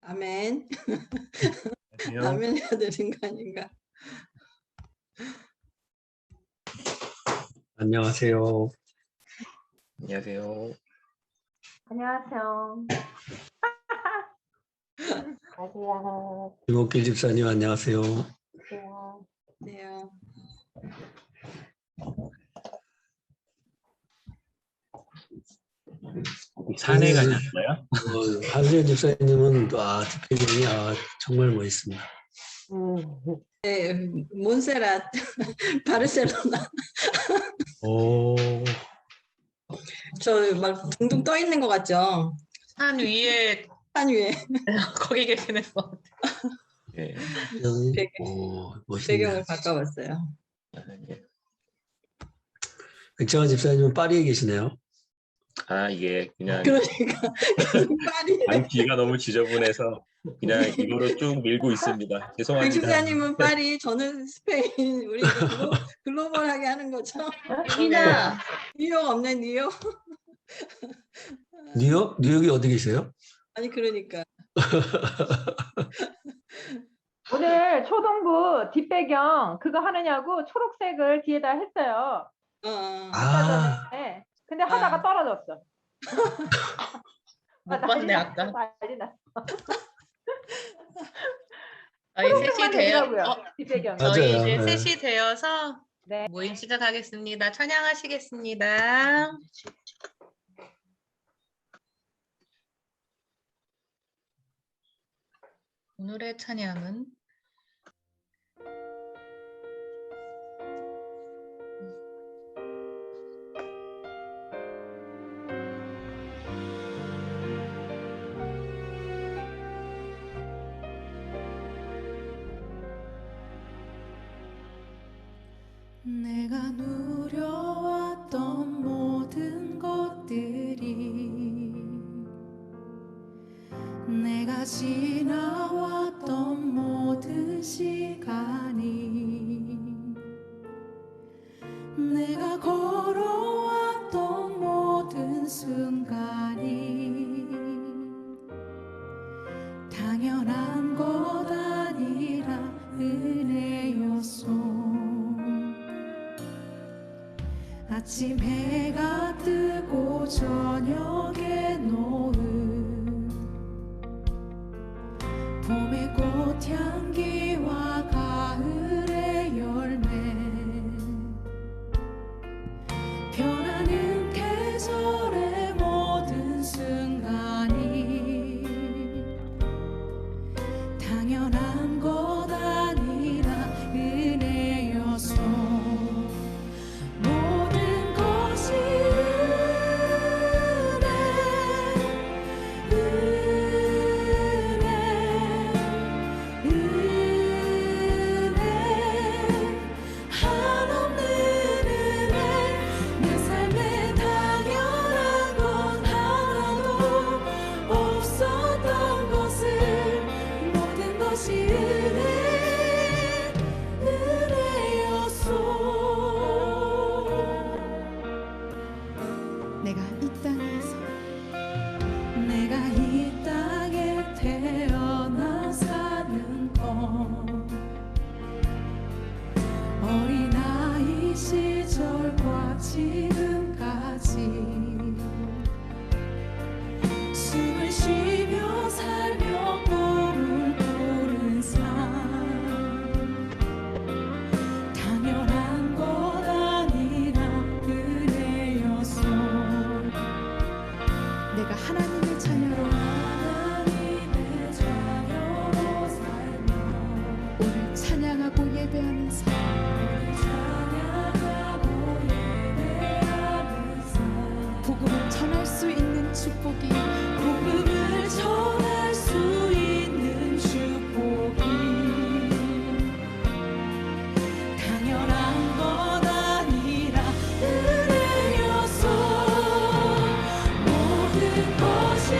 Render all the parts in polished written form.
아멘. 안녕하세요. 아멘 해야 되는 거 아닌가? 안녕하세요. 안녕하세요. 안녕하세요. 안녕하세요. 김옥길 집사님 안녕하세요. 안녕하세요. 네요. 산에 가셨어요? 한수연 집사님은 뒷배경이 정말 멋있습니다. 네, 몬세랏 바르셀로나. 오, 저 막 둥둥 떠 있는 것 같죠? 산 위에 산 위에 거기 계시는 것 같아요. 네. 멋있네요. 배경을 바꿔봤어요. 백정환 집사님은 파리에 계시네요. 이게 그냥 그러니까 파리. 안기가 너무 지저분해서 그냥 이거로 쭉 밀고 있습니다. 백 죄송합니다. 집사님은 파리, 저는 스페인. 우리 글로벌하게 하는 거죠? 미나. 뉴욕 없네, 뉴욕. 뉴욕? 뉴욕이 어디 계세요? 아니 그러니까. 오늘 초등부 뒷배경 그거 하느냐고 초록색을 뒤에다 했어요. 네. 근데 하다가 떨어졌어. 못 봤네 아까. 난리 났어. 저희 셋이 초록색만 되어 되더라고요. 뒷배경. 저희 맞아요. 이제 네. 셋이 되어서 네. 모임 시작하겠습니다. 찬양하시겠습니다. 오늘의 찬양은 내가 누려왔던 모든 것들이 내가 지나왔던 모든 시간이 내가 걸어왔던 모든 순간이 당연한 것 아니라 은혜였소. 아침 해가 뜨고 저녁에 노을 봄의 꽃향기와 가을의 열매 변하는 계절의 모든 순간이 당연한 것 아니라 은혜였소. 내가 이 땅에 태어나 사는 것 어린아이 시절과 지금까지 숨을 쉬며 살며 꿈을 꾸는 삶 당연한 것 아니라 은혜였소. 내가 하나님의 자녀로 살며 오늘 찬양하고 예배하면서 복음을 전할 수 있는 축복이 복음을 전할 수 있는 축복이 당연한 것 아니라 은혜였어. 모든 것이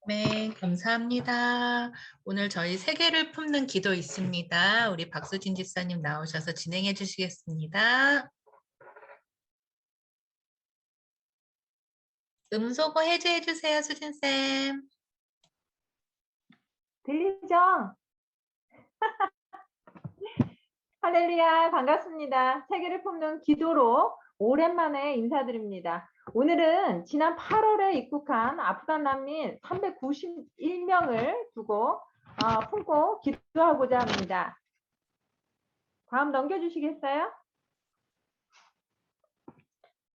네, 감사합니다. 오늘 저희 세계를 품는 기도 있습니다. 우리 박수진 집사님 나오셔서 진행해 주시겠습니다. 음소거 해제해 주세요, 수진쌤. 들리죠? 할렐루야, 반갑습니다. 세계를 품는 기도로 오랜만에 인사드립니다. 오늘은 지난 8월에 입국한 아프간 난민 391명을 품고 기도하고자 합니다. 다음 넘겨주시겠어요?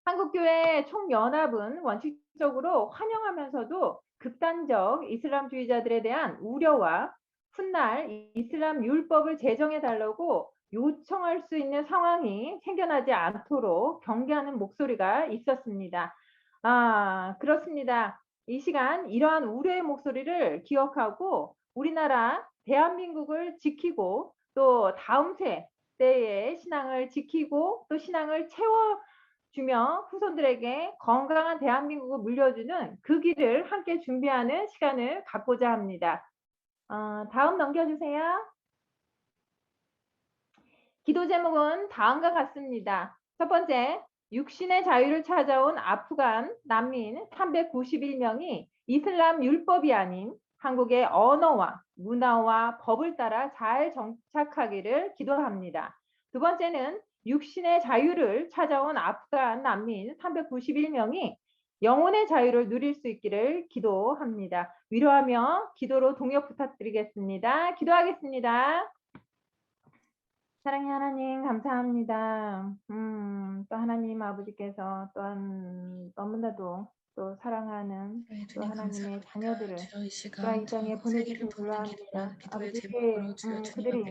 한국교회 총연합은 원칙적으로 환영하면서도 극단적 이슬람주의자들에 대한 우려와 훗날 이슬람 율법을 제정해달라고 요청할 수 있는 상황이 생겨나지 않도록 경계하는 목소리가 있었습니다. 그렇습니다. 이 시간 이러한 우려의 목소리를 기억하고 우리나라 대한민국을 지키고 또 다음 세대의 신앙을 지키고 또 신앙을 채워주며 후손들에게 건강한 대한민국을 물려주는 그 길을 함께 준비하는 시간을 갖고자 합니다. 다음 넘겨주세요. 기도 제목은 다음과 같습니다. 첫 번째, 육신의 자유를 찾아온 아프간 난민 391명이 이슬람 율법이 아닌 한국의 언어와 문화와 법을 따라 잘 정착하기를 기도합니다. 두 번째는 육신의 자유를 찾아온 아프간 난민 391명이 영혼의 자유를 누릴 수 있기를 기도합니다. 위로하며 기도로 동역 부탁드리겠습니다. 기도하겠습니다. 사랑의 하나님 감사합니다. 또 하나님 아버지께서 또한 너무나도 또 사랑하는 또 하나님의 자녀들을 또한 이 땅에 보내주신 줄로 압니다. 아버지 그들이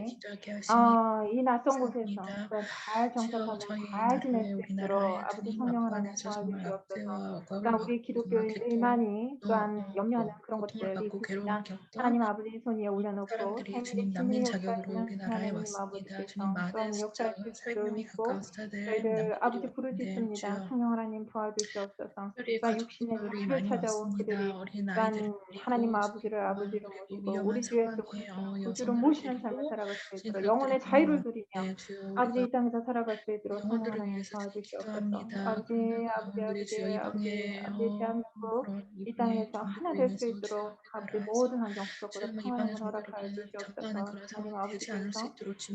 이 낯선 곳에서 또한 잘 정착하고 잘 지낼 수 있도록 아버지 성령 하나님 도와주시옵소서. 또한 우리 기독교인들만이 또한 염려하는 그런 것들이 있습니다. 하나님 아버지 손 위에 올려놓고 생명의 진리의 역사는 하나님 아버지께서 또한 역사할 수 있도록 믿고 저희를 아버지 부르짖습니다. 성령 하나님 도와주시옵소서. 또한 육신의 자유를 찾아온 그들이 또한 하나님 아버지를 아버지로 모시고 우리 주 예수 그리스도를 구주로 모시는 삶을 살아갈 수 있도록 영혼의 자유를 누리며 아버지 이 땅에서 살아갈 수 있도록 성령 하나님 도와주시옵소서. 아버지 대한민국 이 땅에서 하나 될 수 있도록 아버지 모든 환경 속으로 평안을 허락하여 주시옵소서. 하나님 아버지께서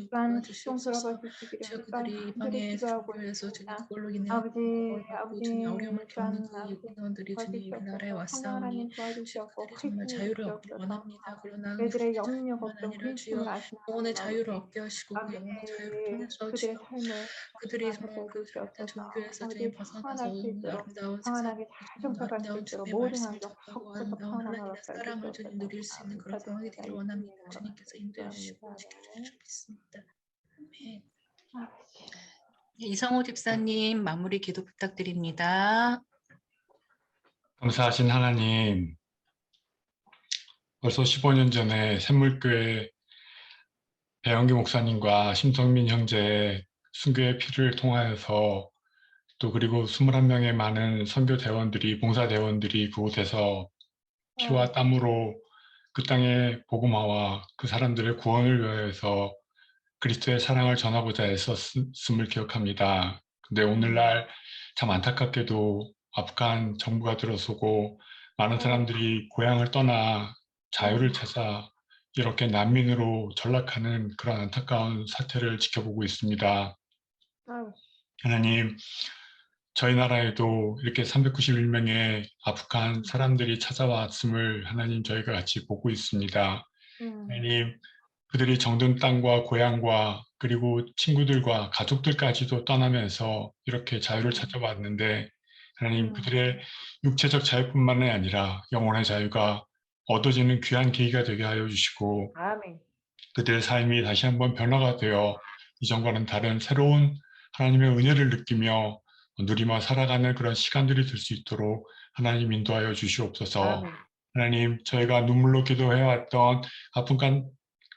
또한 집중 돌아가 주시기를 또한 간절히 기도하고 있습니다. 아버지 하나님 도와주시옵고 정말 자유를 얻기 원합니다. 그러나 그들의 염려 걱정 근심을 아시는 영혼의 자유를 얻게 하시고 그 영혼의 자유를 통해서 그들의 삶을 그들이 정말 그 종교에서 좀 벗어나서 아름다운 평안하게 잘 정착할 수 있도록 모든 환경 하고 아름다운 하나님의 사랑을 주님 누릴 수 있는 그런 상황이 되길 원합니다. 주님께서 인도해 주시고 지켜주시길 믿습니다. 아멘. 이성호 집사님 마무리 기도 부탁드립니다. 감사하신 하나님, 벌써 15년 전에 샘물교회 배영기 목사님과 심성민 형제의 순교의 피를 통하여서 또 그리고 21명의 많은 선교대원들이 봉사대원들이 그곳에서 피와 땀으로 그 땅의 복음화와 그 사람들의 구원을 위하여서 그리스도의 사랑을 전하고자 애썼음을 기억합니다. 근데 오늘날 참 안타깝게도 아프간 정부가 들어서고 많은 사람들이 고향을 떠나 자유를 찾아 이렇게 난민으로 전락하는 그런 안타까운 사태를 지켜보고 있습니다. 하나님, 저희 나라에도 이렇게 391명의 아프간 사람들이 찾아왔음을 하나님 저희가 같이 보고 있습니다. 하나님, 그들이 정든 땅과 고향과 그리고 친구들과 가족들까지도 떠나면서 이렇게 자유를 찾아왔는데 하나님, 그들의 육체적 자유뿐만이 아니라 영혼의 자유가 얻어지는 귀한 계기가 되게 하여 주시고 아멘. 그들의 삶이 다시 한번 변화가 되어 이전과는 다른 새로운 하나님의 은혜를 느끼며 누리며 살아가는 그런 시간들이 될 수 있도록 하나님 인도하여 주시옵소서. 아멘. 하나님, 저희가 눈물로 기도해왔던 아프간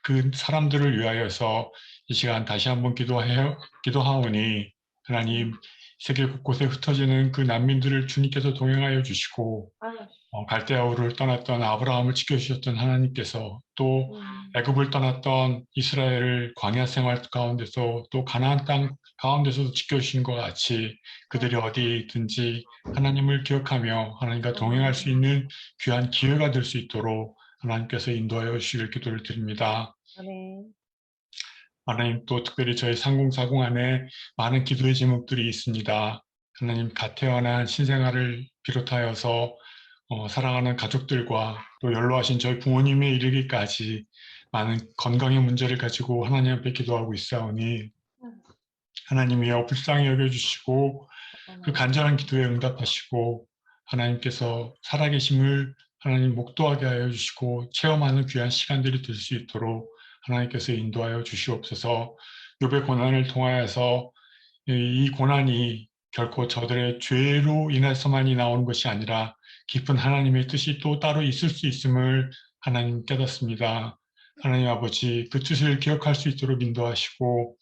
그 사람들을 위하여서 이 시간 다시 한번 기도하오니 하나님, 세계 곳곳에 흩어지는 그 난민들을 주님께서 동행하여 주시고 갈대아우를 떠났던 아브라함을 지켜주셨던 하나님께서 또 애굽을 떠났던 이스라엘을 광야 생활 가운데서 또 가나안 땅 가운데서도 지켜주신 것 같이 그들이 어디에 있든지 하나님을 기억하며 하나님과 동행할 수 있는 귀한 기회가 될 수 있도록 하나님께서 인도하여 주시길 기도를 드립니다. 하나님, 또 특별히 저희 3040 안에 많은 기도의 제목들이 있습니다. 하나님, 갓 태어난 신생아를 비롯하여서 사랑하는 가족들과 또 연로하신 저희 부모님에 이르기까지 많은 건강의 문제를 가지고 하나님 앞에 기도하고 있사오니 하나님이여 불쌍히 여겨주시고 그 간절한 기도에 응답하시고 하나님께서 살아계심을 하나님 목도하게 하여 주시고 체험하는 귀한 시간들이 될 수 있도록 하나님께서 인도하여 주시옵소서. 욥의 고난을 통하여서 이 고난이 결코 저들의 죄로 인해서만이 나오는 것이 아니라 깊은 하나님의 뜻이 또 따로 있을 수 있음을 하나님 깨닫습니다. 하나님 아버지, 그 뜻을 기억할 수 있도록 인도하시고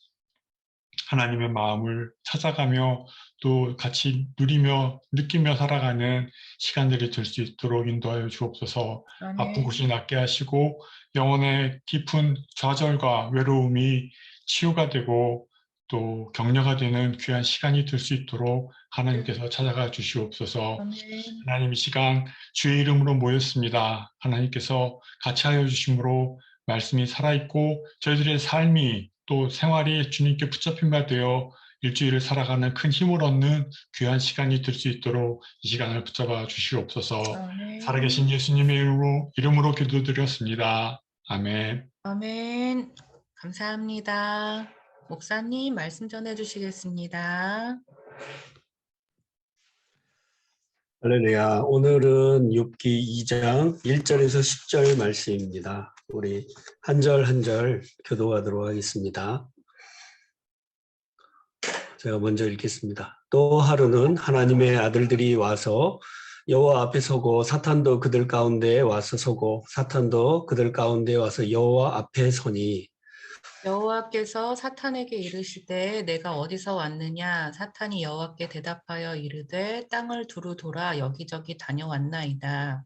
하나님의 마음을 찾아가며 또 같이 누리며 느끼며 살아가는 시간들이 될 수 있도록 인도하여 주옵소서. 아픈 곳이 낫게 하시고 영혼의 깊은 좌절과 외로움이 치유가 되고 또 격려가 되는 귀한 시간이 될 수 있도록 하나님께서 찾아가 주시옵소서. 하나님, 이 시간 주의 이름으로 모였습니다. 하나님께서 같이 하여 주심으로 말씀이 살아있고 저희들의 삶이 또 생활이 주님께 붙잡힌 바 되어 일주일을 살아가는 큰 힘을 얻는 귀한 시간이 될 수 있도록 이 시간을 붙잡아 주시옵소서. 살아계신 예수님의 이름으로 기도드렸습니다. 아멘. 아멘. 감사합니다. 목사님 말씀 전해 주시겠습니다. 할렐루야. 오늘은 욥기 2장 1절에서 10절 말씀입니다. 우리 한 절 한 절 교도하도록 하겠습니다. 제가 먼저 읽겠습니다. 또 하루는 하나님의 아들들이 와서 여호와 앞에 서고 사탄도 그들 가운데에 와서 서고 사탄도 그들 가운데에 와서 여호와 앞에 서니 여호와께서 사탄에게 이르시되 내가 어디서 왔느냐? 사탄이 여호와께 대답하여 이르되 땅을 두루 돌아 여기저기 다녀왔나이다.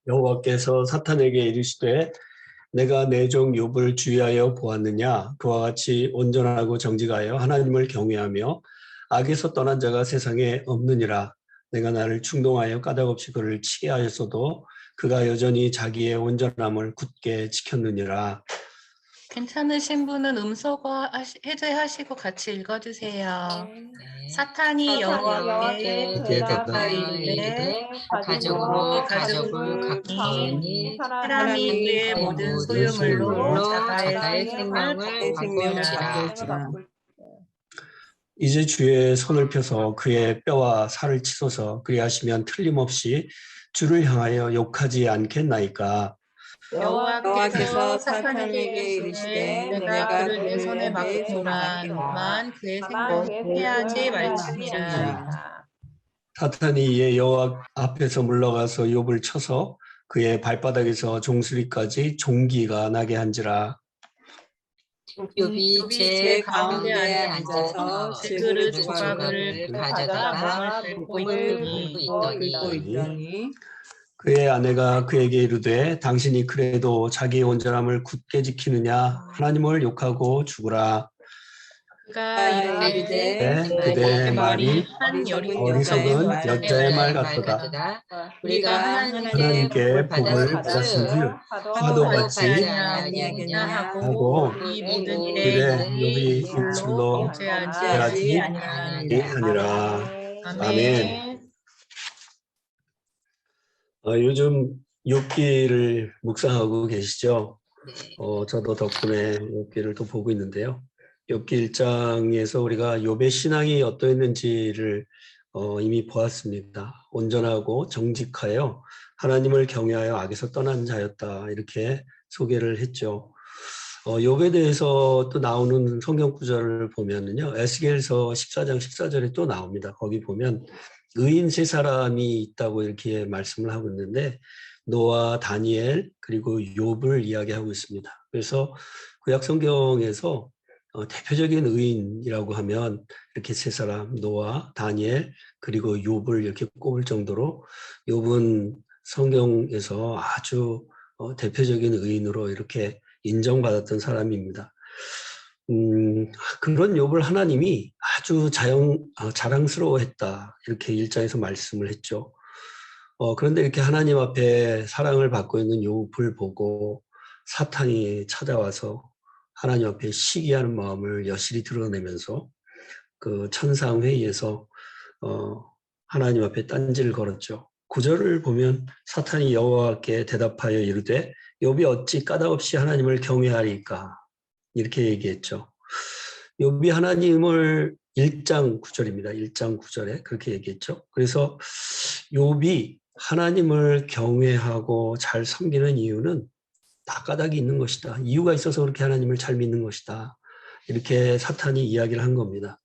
여호와께서 사탄에게 이르시되 내가 내 종 욥을 주의하여 보았느냐? 그와 같이 온전하고 정직하여 하나님을 경외하며 악에서 떠난 자가 세상에 없느니라. 내가 나를 충동하여 까닭없이 그를 치게 하였어도 그가 여전히 자기의 온전함을 굳게 지켰느니라. 괜찮으신 분은 음소거 해제하시고 같이 읽어주세요. 사탄이 여호와께 대답하여 이르되 가족을 갖기니 사람이 그의 모든 소유물로 자가의 생명을 바꾸니라. 이제 주의 손을 펴서 그의 뼈와 살을 치소서. 그리하시면 틀림없이 주를 향하여 욕하지 않겠나이까. 여호와께서 사탄에게 이르시되 내가 그를 내 손에 맡기노라. 그의 생명을 해하지 말지니라. 사탄이 이에 여호와 앞에서 물러가서 욥을 쳐서 그의 발바닥에서 종수리까지 종기가 나게 한지라. 욥이 제 가운데 앉아서 질그릇 조각을 가져다가 몸을 긁고 있더니 그의 아내가 그에게 이르되 당신이 그래도 자기의 온전함을 굳게 지키느냐? 하나님을 욕하고 죽으라. 그가 이르되 그대의 말이 한 어리석은 여자의 말 같도다. 우리가 하나님께 복을 받았은지 화도 받지 하고 이 모든 그래 일에 욥이 이슬로 대하지 아니라. 아멘. 요즘 욥기를 묵상하고 계시죠? 저도 덕분에 욥기를 또 보고 있는데요. 욥기 1장에서 우리가 욥의 신앙이 어떠했는지를 이미 보았습니다. 온전하고 정직하여 하나님을 경외하여 악에서 떠난 자였다, 이렇게 소개를 했죠. 욥에 대해서 또 나오는 성경 구절을 보면은요, 에스겔서 14장 14절에 또 나옵니다. 거기 보면 의인 세 사람이 있다고 이렇게 말씀을 하고 있는데 노아, 다니엘 그리고 욥을 이야기하고 있습니다. 그래서 구약 성경에서 대표적인 의인이라고 하면 이렇게 세 사람, 노아, 다니엘, 그리고 욥을 이렇게 꼽을 정도로 욥은 성경에서 아주 대표적인 의인으로 이렇게 인정받았던 사람입니다. 그런 욥을 하나님이 아주 자랑스러워했다. 이렇게 1장에서 말씀을 했죠. 그런데 이렇게 하나님 앞에 사랑을 받고 있는 욥을 보고 사탄이 찾아와서 하나님 앞에 시기하는 마음을 여실히 드러내면서 그 천상회의에서 하나님 앞에 딴지를 걸었죠. 9절을 보면 사탄이 여호와께 대답하여 이르되 욥이 어찌 까닭없이 하나님을 경외하리까 이렇게 얘기했죠. 욥이 하나님을 1장 9절입니다. 1장 9절에 그렇게 얘기했죠. 그래서 욥이 하나님을 경외하고 잘 섬기는 이유는 다 까닭이 있는 것이다. 이유가 있어서 그렇게 하나님을 잘 믿는 것이다. 이렇게 사탄이 이야기를 한 겁니다.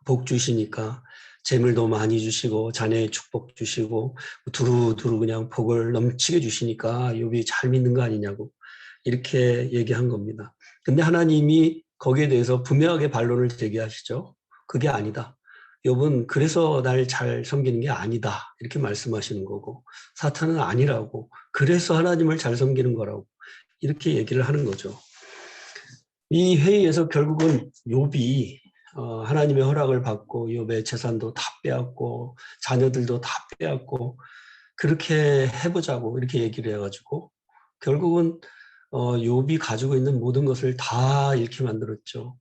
복 주시니까 재물도 많이 주시고 자녀의 축복 주시고 두루두루 그냥 복을 넘치게 주시니까 욥이 잘 믿는 거 아니냐고 이렇게 얘기한 겁니다. 근데 하나님이 거기에 대해서 분명하게 반론을 제기하시죠. 그게 아니다. 욥은 그래서 날 잘 섬기는 게 아니다. 이렇게 말씀하시는 거고 사탄은 아니라고 그래서 하나님을 잘 섬기는 거라고 이렇게 얘기를 하는 거죠. 이 회의에서 결국은 욥이 하나님의 허락을 받고 욥의 재산도 다 빼앗고 자녀들도 다 빼앗고 그렇게 해보자고 이렇게 얘기를 해가지고 결국은 욥이 가지고 있는 모든 것을 다 잃게 만들었죠.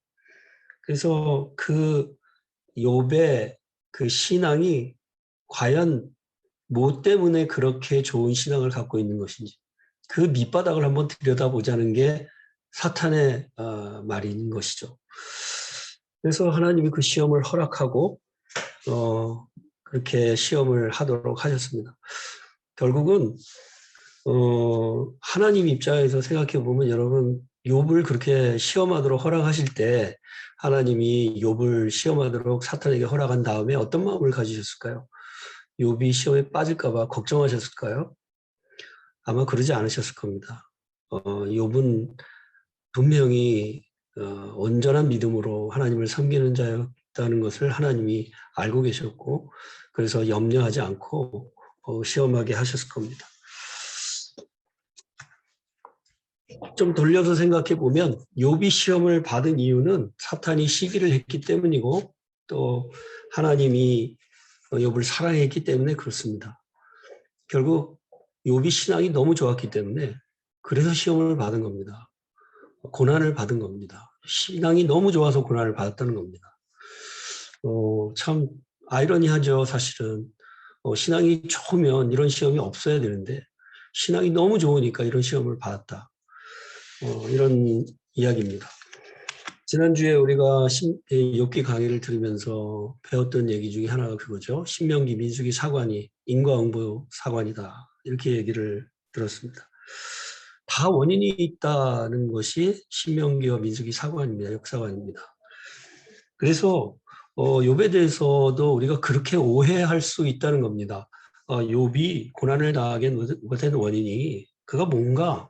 그래서 그 욥의 그 신앙이 과연 뭐 때문에 그렇게 좋은 신앙을 갖고 있는 것인지 그 밑바닥을 한번 들여다보자는 게 사탄의 말인 것이죠. 그래서 하나님이 그 시험을 허락하고 그렇게 시험을 하도록 하셨습니다. 결국은 하나님 입장에서 생각해 보면 여러분 욥을 그렇게 시험하도록 허락하실 때 하나님이 욥을 시험하도록 사탄에게 허락한 다음에 어떤 마음을 가지셨을까요? 욥이 시험에 빠질까 봐 걱정하셨을까요? 아마 그러지 않으셨을 겁니다. 욥은 분명히 온전한 믿음으로 하나님을 섬기는 자였다는 것을 하나님이 알고 계셨고 그래서 염려하지 않고 시험하게 하셨을 겁니다. 좀 돌려서 생각해 보면 욥이 시험을 받은 이유는 사탄이 시기를 했기 때문이고 또 하나님이 욥을 사랑했기 때문에 그렇습니다. 결국 욥이 신앙이 너무 좋았기 때문에 그래서 시험을 받은 겁니다. 고난을 받은 겁니다. 신앙이 너무 좋아서 고난을 받았다는 겁니다. 참 아이러니하죠. 사실은 신앙이 좋으면 이런 시험이 없어야 되는데 신앙이 너무 좋으니까 이런 시험을 받았다. 이런 이야기입니다. 지난주에 우리가 욥기 강의를 들으면서 배웠던 얘기 중에 하나가 그거죠. 신명기 민수기 사관이 인과응보 사관이다. 이렇게 얘기를 들었습니다. 다 원인이 있다는 것이 신명기와 민수기 사관입니다. 역사관입니다. 그래서 욥에 대해서도 우리가 그렇게 오해할 수 있다는 겁니다. 욥이 고난을 당하게 못한 원인이 그가 뭔가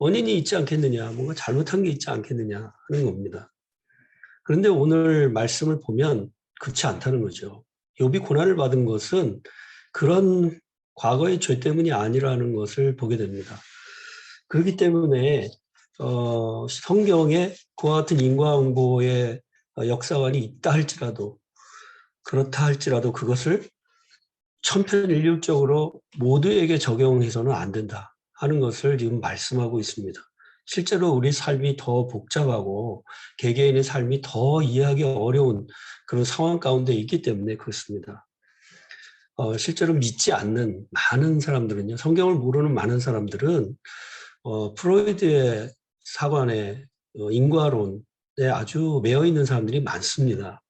원인이 있지 않겠느냐, 뭔가 잘못한 게 있지 않겠느냐 하는 겁니다. 그런데 오늘 말씀을 보면 그렇지 않다는 거죠. 욥이 고난을 받은 것은 그런 과거의 죄 때문이 아니라는 것을 보게 됩니다. 그렇기 때문에 성경에 그와 같은 인과응보의 역사관이 있다 할지라도 그렇다 할지라도 그것을 천편일률적으로 모두에게 적용해서는 안 된다 하는 것을 지금 말씀하고 있습니다. 실제로 우리 삶이 더 복잡하고 개개인의 삶이 더 이해하기 어려운 그런 상황 가운데 있기 때문에 그렇습니다. 실제로 믿지 않는 많은 사람들은요, 성경을 모르는 많은 사람들은 프로이드의 사관의 인과론에 아주 매여 있는 사람들이 많습니다.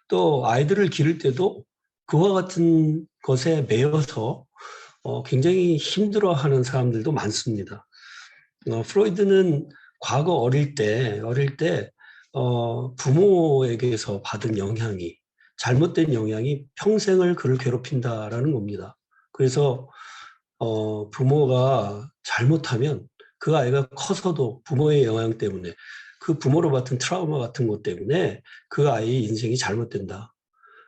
또 아이들을 기를 때도 그와 같은 것에 매여서 굉장히 힘들어하는 사람들도 많습니다. 프로이드는 과거 어릴 때 부모에게서 받은 영향이 잘못된 영향이 평생을 그를 괴롭힌다라는 겁니다. 그래서 부모가 잘못하면 그 아이가 커서도 부모의 영향 때문에 그 부모로 받은 트라우마 같은 것 때문에 그 아이의 인생이 잘못된다.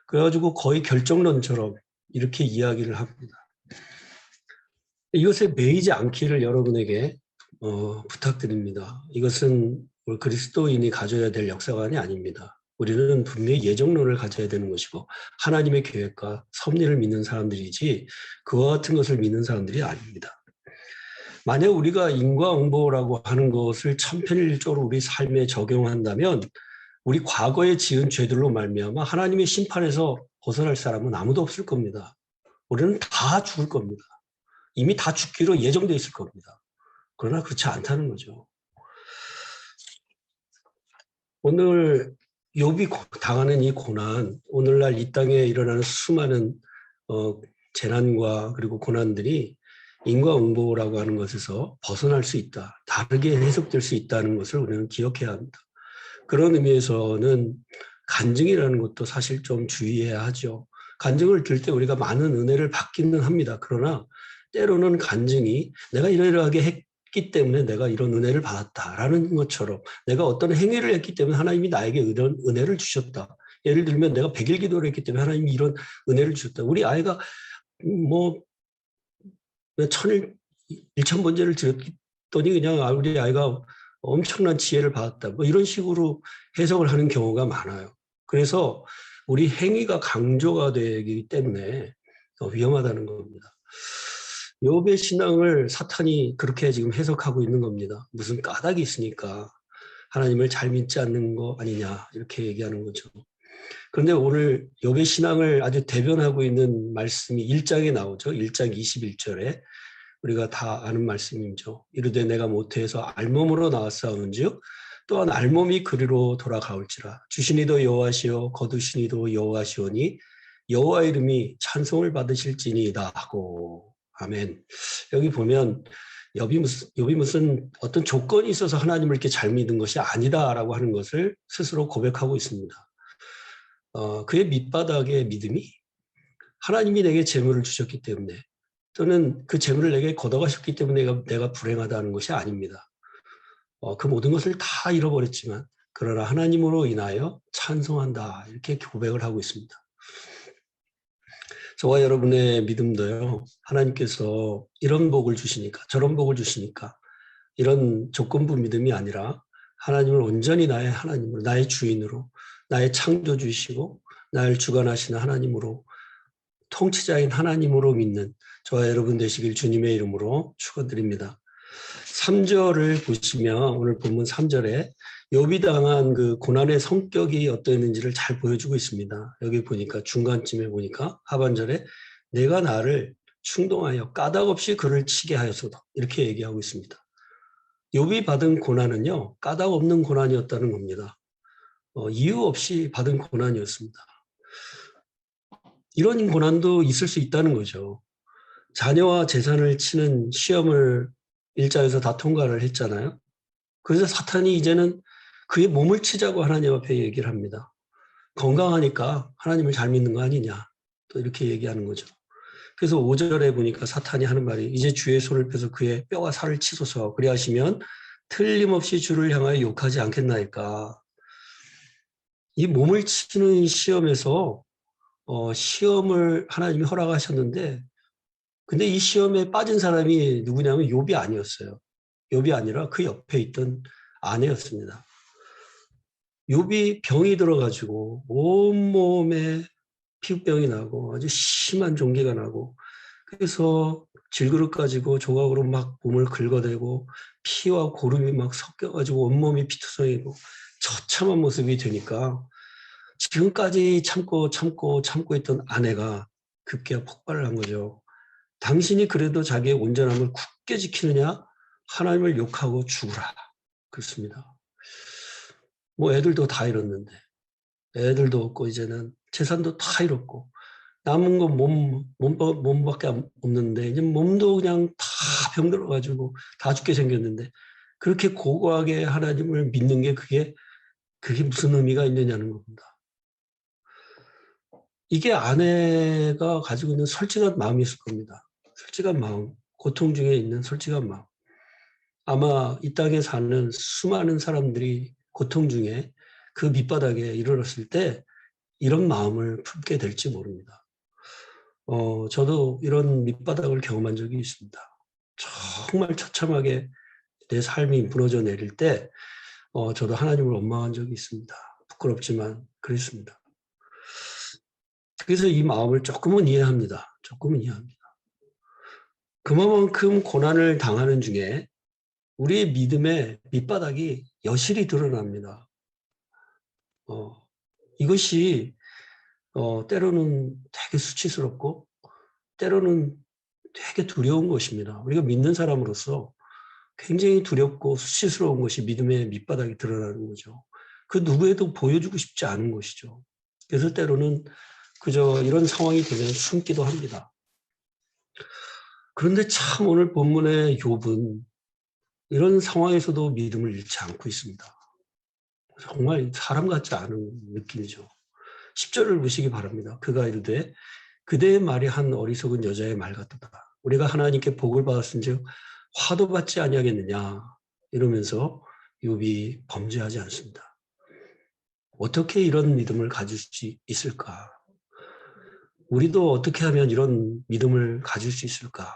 그래가지고 거의 결정론처럼 이렇게 이야기를 합니다. 이것에 매이지 않기를 여러분에게 부탁드립니다. 이것은 그리스도인이 가져야 될 역사관이 아닙니다. 우리는 분명히 예정론을 가져야 되는 것이고 하나님의 계획과 섭리를 믿는 사람들이지 그와 같은 것을 믿는 사람들이 아닙니다. 만약 우리가 인과응보라고 하는 것을 천편일조로 우리 삶에 적용한다면 우리 과거에 지은 죄들로 말미암아 하나님의 심판에서 벗어날 사람은 아무도 없을 겁니다. 우리는 다 죽을 겁니다. 이미 다 죽기로 예정되어 있을 겁니다. 그러나 그렇지 않다는 거죠. 오늘 욥이 당하는 이 고난, 오늘날 이 땅에 일어나는 수많은 재난과 그리고 고난들이 인과응보라고 하는 것에서 벗어날 수 있다. 다르게 해석될 수 있다는 것을 우리는 기억해야 합니다. 그런 의미에서는 간증이라는 것도 사실 좀 주의해야 하죠. 간증을 들 때 우리가 많은 은혜를 받기는 합니다. 그러나 때로는 간증이 내가 이러이러하게 했기 때문에 내가 이런 은혜를 받았다라는 것처럼 내가 어떤 행위를 했기 때문에 하나님이 나에게 이런 은혜를 주셨다. 예를 들면 내가 100일 기도를 했기 때문에 하나님이 이런 은혜를 주셨다. 우리 아이가 뭐 1000번제를 드렸더니 그냥 우리 아이가 엄청난 지혜를 받았다. 뭐 이런 식으로 해석을 하는 경우가 많아요. 그래서 우리 행위가 강조가 되기 때문에 위험하다는 겁니다. 욥의 신앙을 사탄이 그렇게 지금 해석하고 있는 겁니다. 무슨 까닭이 있으니까 하나님을 잘 믿지 않는 거 아니냐 이렇게 얘기하는 거죠. 그런데 오늘 욥의 신앙을 아주 대변하고 있는 말씀이 1장에 나오죠. 1장 21절에 우리가 다 아는 말씀이죠. 이르되 내가 모태에서 알몸으로 나왔사오는즉 또한 알몸이 그리로 돌아가올지라. 주시니도 여호와시요 거두시니도 여호와시오니 여호와 이름이 찬송을 받으실지니이다 하고. 아멘. 여기 보면 욥이 무슨 어떤 조건이 있어서 하나님을 이렇게 잘 믿은 것이 아니다라고 하는 것을 스스로 고백하고 있습니다. 그의 밑바닥의 믿음이 하나님이 내게 재물을 주셨기 때문에 또는 그 재물을 내게 걷어가셨기 때문에 내가 불행하다는 것이 아닙니다. 그 모든 것을 다 잃어버렸지만 그러나 하나님으로 인하여 찬송한다 이렇게 고백을 하고 있습니다. 저와 여러분의 믿음도요. 하나님께서 이런 복을 주시니까 저런 복을 주시니까 이런 조건부 믿음이 아니라 하나님을 온전히 나의 하나님으로 나의 주인으로 나의 창조주이시고 나를 주관하시는 하나님으로 통치자인 하나님으로 믿는 저와 여러분 되시길 주님의 이름으로 축원드립니다. 3절을 보시면 오늘 본문 3절에 욥이 당한 그 고난의 성격이 어떠했는지를 잘 보여주고 있습니다. 여기 보니까 중간쯤에 보니까 하반절에 내가 나를 충동하여 까닭 없이 그를 치게 하였소도 이렇게 얘기하고 있습니다. 욥이 받은 고난은요 까닭 없는 고난이었다는 겁니다. 이유 없이 받은 고난이었습니다. 이런 고난도 있을 수 있다는 거죠. 자녀와 재산을 치는 시험을 1장에서 다 통과를 했잖아요. 그래서 사탄이 이제는 그의 몸을 치자고 하나님 앞에 얘기를 합니다. 건강하니까 하나님을 잘 믿는 거 아니냐. 또 이렇게 얘기하는 거죠. 그래서 5절에 보니까 사탄이 하는 말이 이제 주의 손을 펴서 그의 뼈와 살을 치소서 그리하시면 틀림없이 주를 향하여 욕하지 않겠나이까. 이 몸을 치는 시험에서 시험을 하나님이 허락하셨는데 근데 이 시험에 빠진 사람이 누구냐면 욥이 아니었어요. 욥이 아니라 그 옆에 있던 아내였습니다. 욥이 병이 들어가지고 온몸에 피부병이 나고 아주 심한 종기가 나고 그래서 질그릇 가지고 조각으로 막 몸을 긁어대고 피와 고름이 막 섞여가지고 온몸이 피투성이고 처참한 모습이 되니까 지금까지 참고 있던 아내가 급기야 폭발을 한 거죠. 당신이 그래도 자기의 온전함을 굳게 지키느냐? 하나님을 욕하고 죽으라. 그렇습니다. 뭐 애들도 다 잃었는데 애들도 없고 이제는 재산도 다 잃었고 남은 건 몸밖에 없는데 이제 몸도 그냥 다 병들어가지고 다 죽게 생겼는데 그렇게 고고하게 하나님을 믿는 게 그게 무슨 의미가 있느냐는 겁니다. 이게 아내가 가지고 있는 솔직한 마음이 있을 겁니다. 솔직한 마음, 고통 중에 있는 솔직한 마음. 아마 이 땅에 사는 수많은 사람들이 고통 중에 그 밑바닥에 이르렀을 때 이런 마음을 품게 될지 모릅니다. 저도 이런 밑바닥을 경험한 적이 있습니다. 정말 처참하게 내 삶이 무너져 내릴 때 저도 하나님을 원망한 적이 있습니다. 부끄럽지만 그랬습니다. 그래서 이 마음을 조금은 이해합니다. 조금은 이해합니다. 그만큼 고난을 당하는 중에 우리의 믿음의 밑바닥이 여실히 드러납니다. 이것이 때로는 되게 수치스럽고 때로는 되게 두려운 것입니다. 우리가 믿는 사람으로서 굉장히 두렵고 수치스러운 것이 믿음의 밑바닥이 드러나는 거죠. 그 누구에도 보여주고 싶지 않은 것이죠. 그래서 때로는 그저 이런 상황이 되면 숨기도 합니다. 그런데 참 오늘 본문의 욥은 이런 상황에서도 믿음을 잃지 않고 있습니다. 정말 사람 같지 않은 느낌이죠. 10절을 보시기 바랍니다. 그가 이르되 그대의 말이 한 어리석은 여자의 말 같도다. 우리가 하나님께 복을 받았은즉 화도 받지 아니하겠느냐 이러면서 욥이 범죄하지 않습니다. 어떻게 이런 믿음을 가질 수 있을까? 우리도 어떻게 하면 이런 믿음을 가질 수 있을까?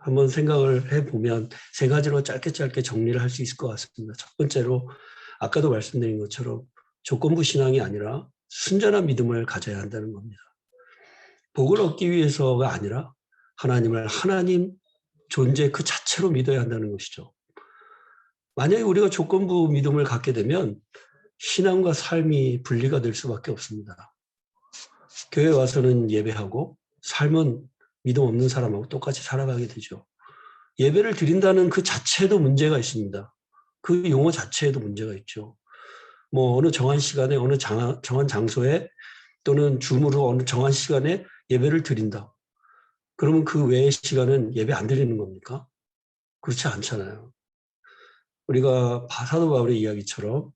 한번 생각을 해보면 세 가지로 짧게 정리를 할 수 있을 것 같습니다. 첫 번째로 아까도 말씀드린 것처럼 조건부 신앙이 아니라 순전한 믿음을 가져야 한다는 겁니다. 복을 얻기 위해서가 아니라 하나님을 하나님 존재 그 자체로 믿어야 한다는 것이죠. 만약에 우리가 조건부 믿음을 갖게 되면 신앙과 삶이 분리가 될 수밖에 없습니다. 교회 와서는 예배하고 삶은 믿음 없는 사람하고 똑같이 살아가게 되죠. 예배를 드린다는 그 자체에도 문제가 있습니다. 그 용어 자체에도 문제가 있죠. 뭐 어느 정한 시간에 어느 정한 장소에 또는 줌으로 어느 정한 시간에 예배를 드린다. 그러면 그 외의 시간은 예배 안 드리는 겁니까? 그렇지 않잖아요. 우리가 사도 바울의 이야기처럼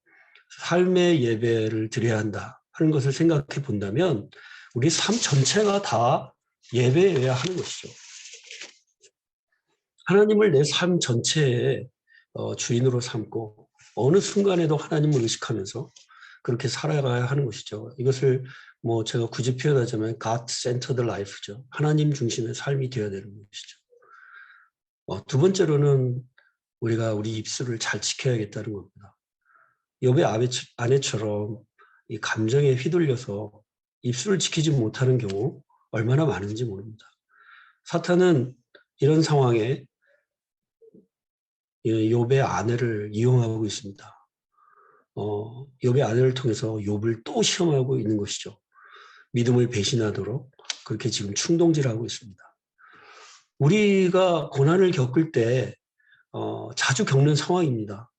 삶의 예배를 드려야 한다 하는 것을 생각해 본다면 우리 삶 전체가 다 예배여야 하는 것이죠. 하나님을 내 삶 전체의 주인으로 삼고 어느 순간에도 하나님을 의식하면서 그렇게 살아가야 하는 것이죠. 이것을 뭐 제가 굳이 표현하자면 God-centered life죠. 하나님 중심의 삶이 되어야 되는 것이죠. 두 번째로는 우리가 우리 입술을 잘 지켜야겠다는 겁니다. 욥의 아내처럼 이 감정에 휘둘려서 입술을 지키지 못하는 경우 얼마나 많은지 모릅니다. 사탄은 이런 상황에 욥의 아내를 이용하고 있습니다. 욥의 아내를 통해서 욥을 또 시험하고 있는 것이죠. 믿음을 배신하도록 그렇게 지금 충동질하고 있습니다. 우리가 고난을 겪을 때 자주 겪는 상황입니다.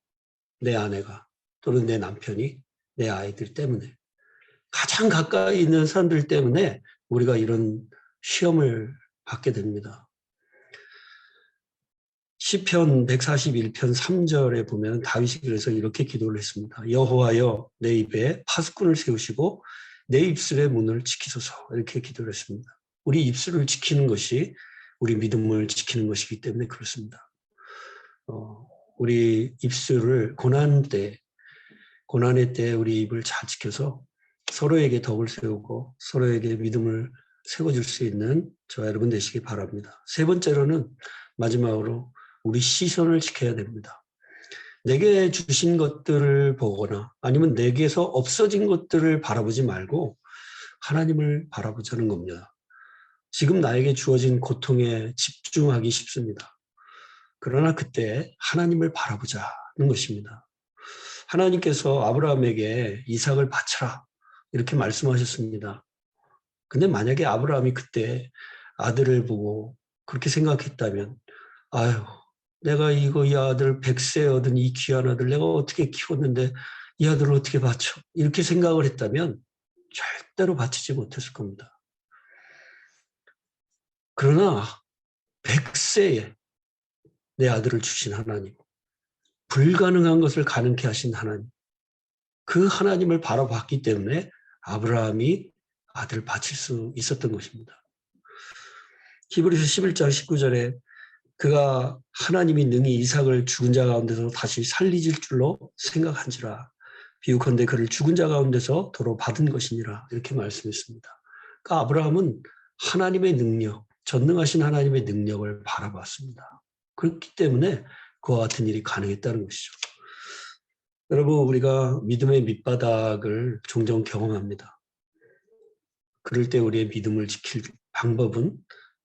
내 아내가 또는 내 남편이 내 아이들 때문에 가장 가까이 있는 사람들 때문에 우리가 이런 시험을 받게 됩니다. 시편 141편 3절에 보면 다윗이 그래서 이렇게 기도를 했습니다. 여호와여 내 입에 파수꾼을 세우시고 내 입술의 문을 지키소서 이렇게 기도를 했습니다. 우리 입술을 지키는 것이 우리 믿음을 지키는 것이기 때문에 그렇습니다. 우리 입술을 고난의 때 우리 입을 잘 지켜서 서로에게 덕을 세우고 서로에게 믿음을 세워줄 수 있는 저와 여러분 되시기 바랍니다. 세 번째로는 마지막으로 우리 시선을 지켜야 됩니다. 내게 주신 것들을 보거나 아니면 내게서 없어진 것들을 바라보지 말고 하나님을 바라보자는 겁니다. 지금 나에게 주어진 고통에 집중하기 쉽습니다. 그러나 그때 하나님을 바라보자는 것입니다. 하나님께서 아브라함에게 이삭을 바쳐라 이렇게 말씀하셨습니다. 근데 만약에 아브라함이 그때 아들을 보고 그렇게 생각했다면 아유 내가 이 아들 100세 얻은 이 귀한 아들 내가 어떻게 키웠는데 이 아들을 어떻게 바쳐 이렇게 생각을 했다면 절대로 바치지 못했을 겁니다. 그러나 100세에 내 아들을 주신 하나님, 불가능한 것을 가능케 하신 하나님, 그 하나님을 바라봤기 때문에 아브라함이 아들을 바칠 수 있었던 것입니다. 히브리서 11장 19절에 그가 하나님이 능히 이삭을 죽은 자 가운데서 다시 살리실 줄로 생각한지라 비유컨대 그를 죽은 자 가운데서 도로 받은 것이니라 이렇게 말씀했습니다. 그러니까 아브라함은 하나님의 능력, 전능하신 하나님의 능력을 바라봤습니다. 그렇기 때문에 그와 같은 일이 가능했다는 것이죠. 여러분, 우리가 믿음의 밑바닥을 종종 경험합니다. 그럴 때 우리의 믿음을 지킬 방법은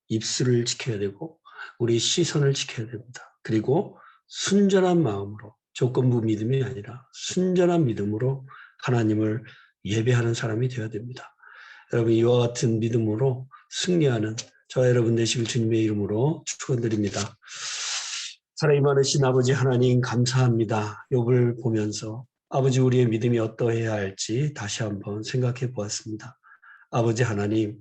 입술을 지켜야 되고 우리 시선을 지켜야 됩니다. 그리고 순전한 마음으로, 조건부 믿음이 아니라 순전한 믿음으로 하나님을 예배하는 사람이 되어야 됩니다. 여러분, 이와 같은 믿음으로 승리하는 저와 여러분 되시길 주님의 이름으로 축원드립니다. 사랑이 많으신 아버지 하나님 감사합니다. 욥을 보면서 아버지 우리의 믿음이 어떠해야 할지 다시 한번 생각해 보았습니다. 아버지 하나님,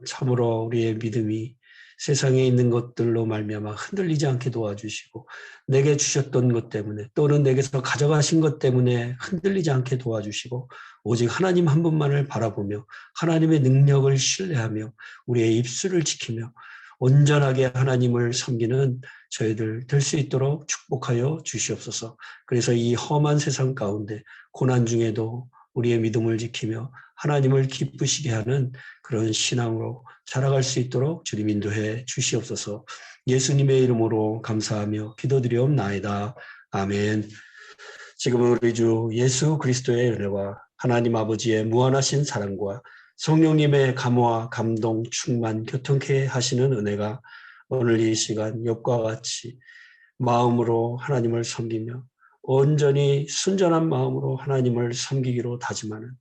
참으로 우리의 믿음이 세상에 있는 것들로 말미암아 흔들리지 않게 도와주시고 내게 주셨던 것 때문에 또는 내게서 가져가신 것 때문에 흔들리지 않게 도와주시고 오직 하나님 한 분만을 바라보며 하나님의 능력을 신뢰하며 우리의 입술을 지키며 온전하게 하나님을 섬기는 저희들 될 수 있도록 축복하여 주시옵소서. 그래서 이 험한 세상 가운데 고난 중에도 우리의 믿음을 지키며 하나님을 기쁘시게 하는 그런 신앙으로 자라갈 수 있도록 주님 인도해 주시옵소서. 예수님의 이름으로 감사하며 기도드리옵나이다. 아멘. 지금은 우리 주 예수 그리스도의 은혜와 하나님 아버지의 무한하신 사랑과 성령님의 감화, 감동, 충만, 교통케 하시는 은혜가 오늘 이 시간 욥과 같이 마음으로 하나님을 섬기며 온전히 순전한 마음으로 하나님을 섬기기로 다짐하는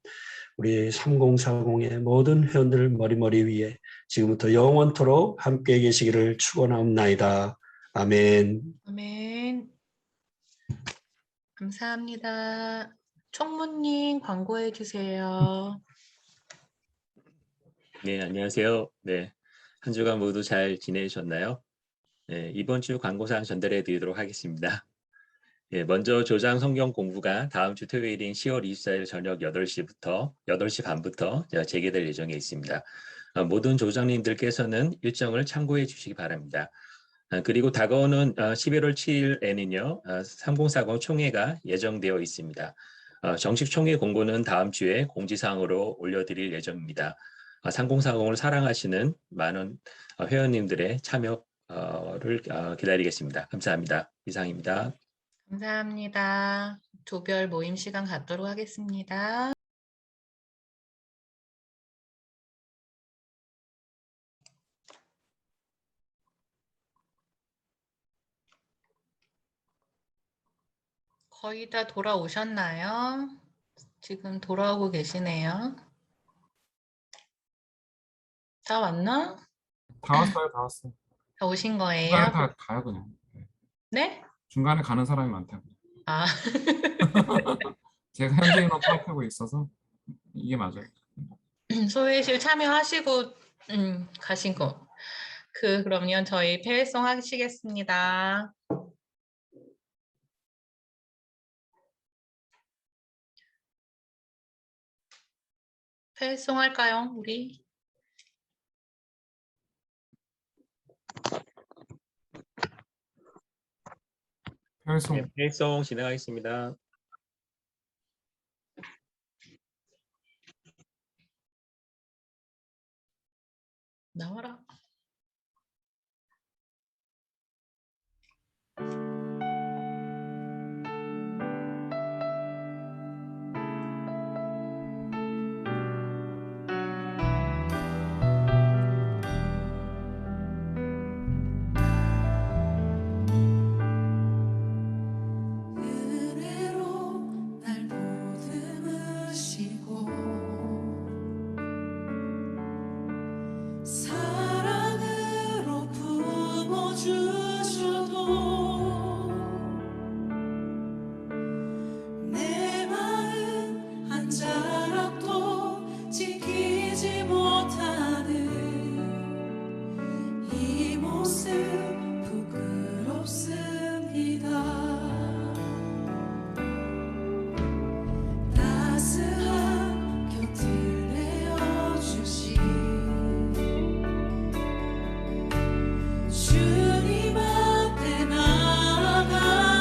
우리 3040의 모든 회원들 머리 위에 지금부터 영원토록 함께 계시기를 축원하옵나이다. 아멘. 아멘. 감사합니다. 총무님 광고해 주세요. 네, 안녕하세요. 네, 한 주간 모두 잘 지내셨나요? 네, 이번 주 광고사항 전달해 드리도록 하겠습니다. 예, 먼저 조장 성경 공부가 다음 주 토요일인 10월 24일 저녁 8시 반부터 재개될 예정에 있습니다. 모든 조장님들께서는 일정을 참고해 주시기 바랍니다. 그리고 다가오는 11월 7일에는요, 3040 총회가 예정되어 있습니다. 정식 총회 공고는 다음 주에 공지사항으로 올려드릴 예정입니다. 3040을 사랑하시는 많은 회원님들의 참여를 기다리겠습니다. 감사합니다. 이상입니다. 감사합니다. 조별 모임 시간 갖도록 하겠습니다. 거의 다 돌아오셨나요? 지금 돌아오고 계시네요. 다 왔나? 다 왔어요, 다 왔어요. 다 오신 거예요? 중간에 다 가요 그냥. 네? 중간에 가는 사람이 많다고. 아, 제가 현재 인원 파악하고 있어서 이게 맞아요. 소회실 참여하시고 가신 거. 그럼요, 저희 폐회송 하시겠습니다. 폐회송 할까요, 우리? 폐회송. 네, 회의송 진행하겠습니다. 나와라. 은혜로 날 보듬으시고 사랑으로 품어주셔도 내 마음 한 자락도 지키지 못하는 이 모습 부끄럽습니다. 따스한 곁을 내어주신 주님 앞에 나아갑니다.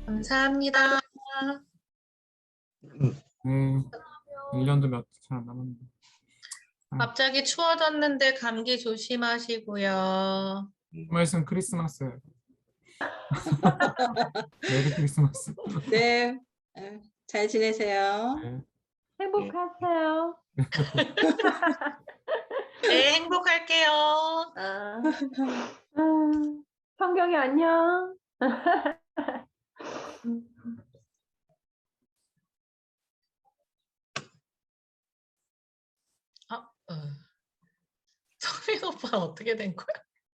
감사합니다. 네. 1년도 몇 차 안 남았는데. 갑자기 추워졌는데 감기 조심하시고요. 말씀 크리스마스예요. 메리 크리스마스. 네, 잘 지내세요. 네. 행복하세요. 네, 행복할게요. 아, 성경이 안녕. 서민 오빠 어떻게 된 거야?